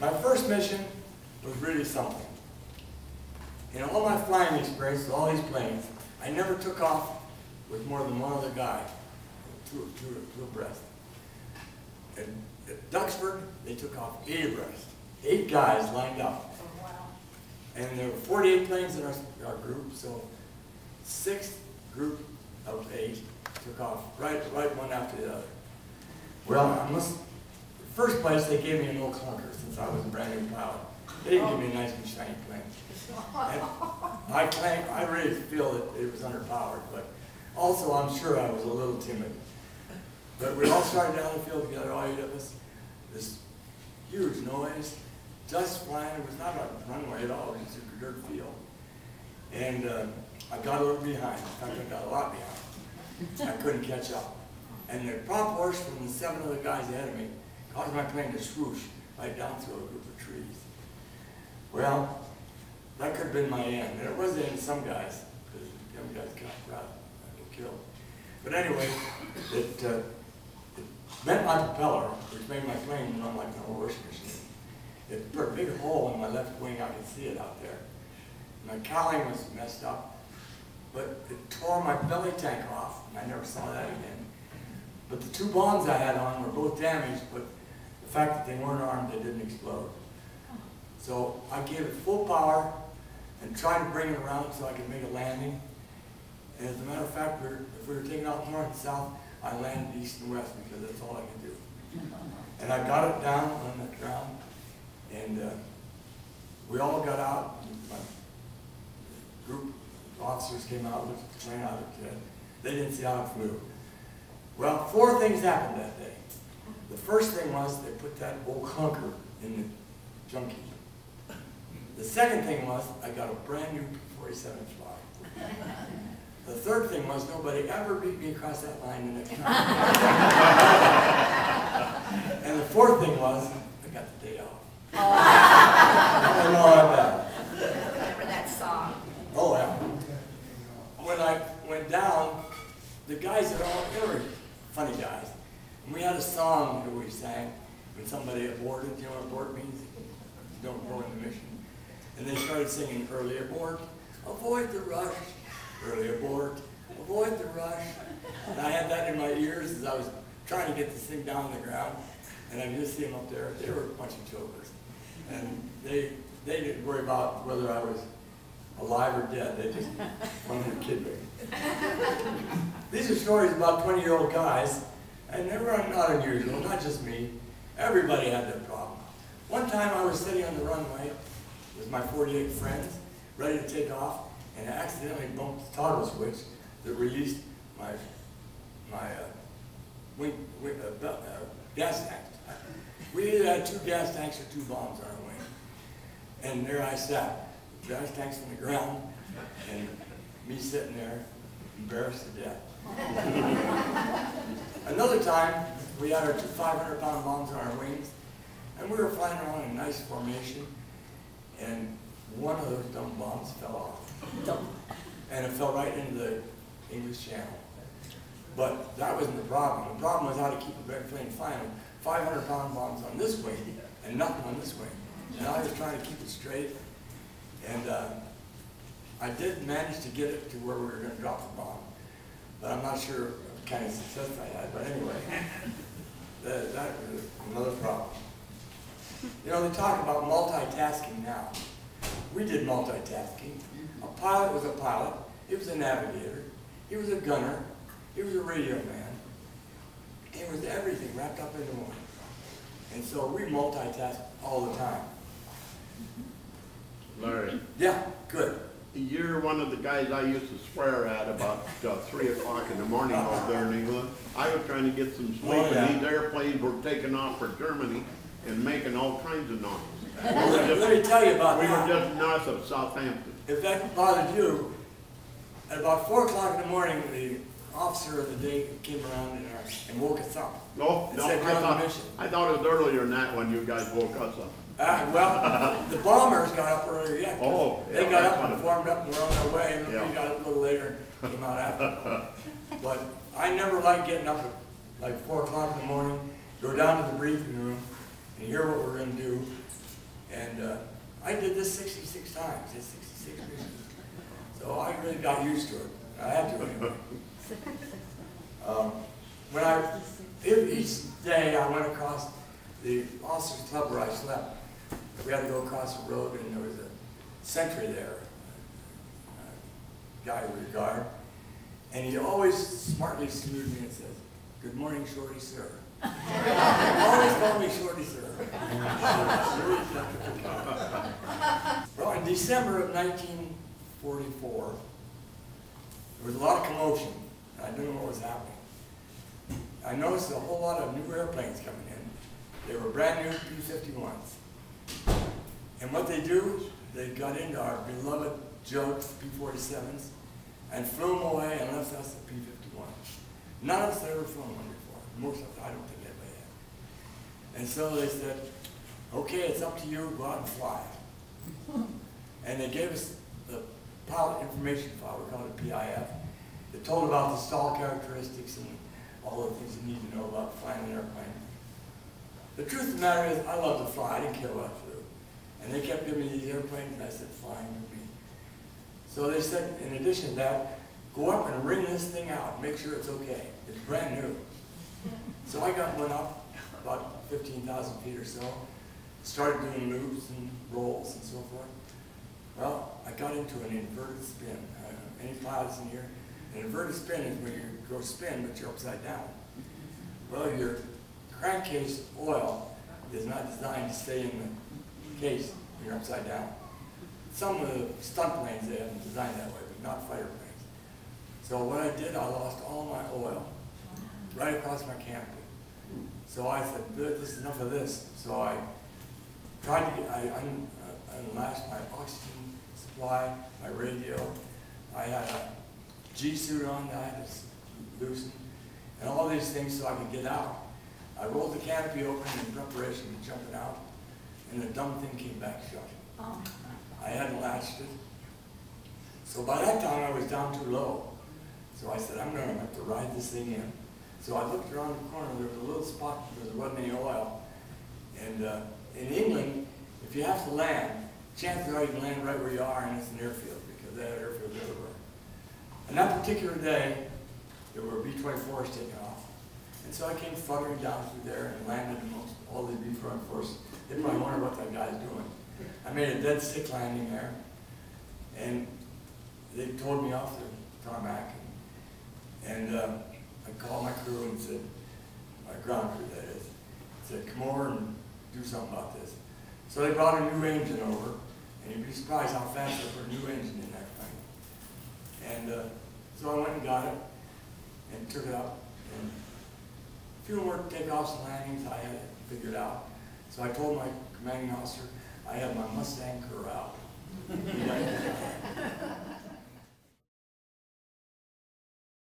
My first mission was really something. In all my flying experience with all these planes, I never took off with more than one other guy, two abreast. At Duxford, they took off 8 abreast. 8 guys lined up. Oh, wow. And there were 48 planes in our group, so 6th group of 8 took off right one after the other. Well, first place they gave me an old clunker since I was a brand new pilot. They didn't give me a nice and shiny plane. And I really feel that it was underpowered, but also I'm sure I was a little timid. But we all started down the field together, all 8 of us. This huge noise, dust flying. It was not a runway at all, it was just a dirt field. And I got a little behind. In fact, I got a lot behind. I couldn't catch up. And the prop horse from the 7 other guys ahead of me caused my plane to swoosh right down through a group of trees. Well, that could have been my end. And it was the end of some guys, because the guys got killed. But anyway, it bent my propeller, which made my plane run like an old washing machine. It put a big hole in my left wing. I could see it out there. My cowling was messed up, but it tore my belly tank off, and I never saw that again. But the 2 bombs I had on were both damaged, but the fact that they weren't armed, they didn't explode. So I gave it full power and tried to bring it around so I could make a landing. And as a matter of fact, if we were taking off north and south, I landed east and west because that's all I could do. And I got it down on the ground, and we all got out. My group of officers came out, looked at the plane out of it. They didn't see how it flew. Well, 4 things happened that day. The first thing was they put that old clunker in the junkie. The second thing was I got a brand new P-47 fly. The third thing was nobody ever beat me across that line the next time. And the fourth thing was I got the day off. I know that. Remember that song? Oh yeah. When I went down, the guys that they were funny guys. And we had a song that we sang when somebody aborted. You know what abort means? You don't go in the mission. And they started singing early abort, avoid the rush, early abort, avoid the rush. And I had that in my ears as I was trying to get this thing down on the ground. And I just see them up there. They were a bunch of jokers. And they didn't worry about whether I was alive or dead. They just wanted to kid me. These are stories about 20-year-old guys, and they were not unusual, not just me. Everybody had that problem. One time I was sitting on the runway with my 48 friends, ready to take off, and I accidentally bumped the toggle switch that released my gas tank. We either had 2 gas tanks or 2 bombs on our wing. And there I sat, gas tanks on the ground, and me sitting there, embarrassed to death. Another time, we had our 2 500-pound bombs on our wings, and we were flying around in a nice formation, and one of those dumb bombs fell off. And it fell right into the English Channel. But that wasn't the problem. The problem was how to keep a plane flying. 500-pound bombs on this wing and nothing on this wing. And I was trying to keep it straight. And I did manage to get it to where we were going to drop the bomb. But I'm not sure what kind of success I had. But anyway, that was another problem. You know, they talk about multitasking now. We did multitasking. A pilot was a pilot. He was a navigator. He was a gunner. He was a radio man. It was everything wrapped up into one. And so we multitask all the time. Larry. Yeah, good. You're one of the guys I used to swear at about 3 o'clock in the morning over there in England. I was trying to get some sleep, and these airplanes were taking off for Germany and making all kinds of noise. Let me tell you about that. We were just north of Southampton. If that bothered you, at about 4 o'clock in the morning, the officer of the day came around and woke us up. No, I thought it was earlier than that when you guys woke us up. Well, the bombers got up earlier yet. Oh, they got up and formed up and were on their way, and we got up a little later and came out after. But I never liked getting up at like 4 o'clock in the morning, go down to the briefing room, and hear what we're going to do, I did this 66 times, it's 66 years. So I really got used to it. I had to anyway. Each day I went across the officers' club where I slept. We had to go across the road, and there was a sentry there, a guy with a guard, and he always smartly saluted me and says, "Good morning, Shorty, sir." Always call me Shorty, sir. Well, in December of 1944, there was a lot of commotion. I didn't know what was happening. I noticed a whole lot of new airplanes coming in. They were brand new P-51s. And what they do, they got into our beloved jugs, P-47s, and flew them away and left us a P-51. None of us had ever flown one before. Most of us, I don't think anybody had. And so they said, okay, it's up to you, go out and fly. And they gave us the pilot information file, we called it PIF. It told about the stall characteristics and all the things you need to know about flying an airplane. The truth of the matter is, I love to fly. I didn't care what I flew. And they kept giving me these airplanes, and I said, flying with me. So they said, in addition to that, go up and ring this thing out, make sure it's okay. It's brand new. So I went up about 15,000 feet or so, started doing loops and rolls and so forth. Well, I got into an inverted spin. Any pilots in here? An inverted spin is when you go spin, but you're upside down. Well, your crankcase oil is not designed to stay in the case when you're upside down. Some of the stunt planes, they haven't designed that way, but not fighter planes. So what I did, I lost all my oil right across my canopy. So I said, this is enough of this. So I tried to get, I unlatched my oxygen supply, my radio. I had a G-suit on that I had to loosen, and all these things so I could get out. I rolled the canopy open in preparation to jumping out, and the dumb thing came back shut. Oh. I hadn't latched it. So by that time I was down too low. So I said, I'm going to have to ride this thing in. So I looked around the corner, there was a little spot where there wasn't any oil. And in England, if you have to land, chances are you can land right where you are, and it's an airfield, because they have airfields everywhere. And that particular day, there were B-24s taking off. And so I came fluttering down through there and landed amongst all these B-24s. They probably wonder what that guy's doing. I made a dead stick landing there, and they towed me off the tarmac. And I called my crew and said, my ground crew that is, said, come over and do something about this. So they brought a new engine over, and you'd be surprised how fast they put a new engine in that thing. And so I went and got it, and took it up, and a few more takeoffs and landings I had it figured out. So I told my commanding officer I had my Mustang Corral.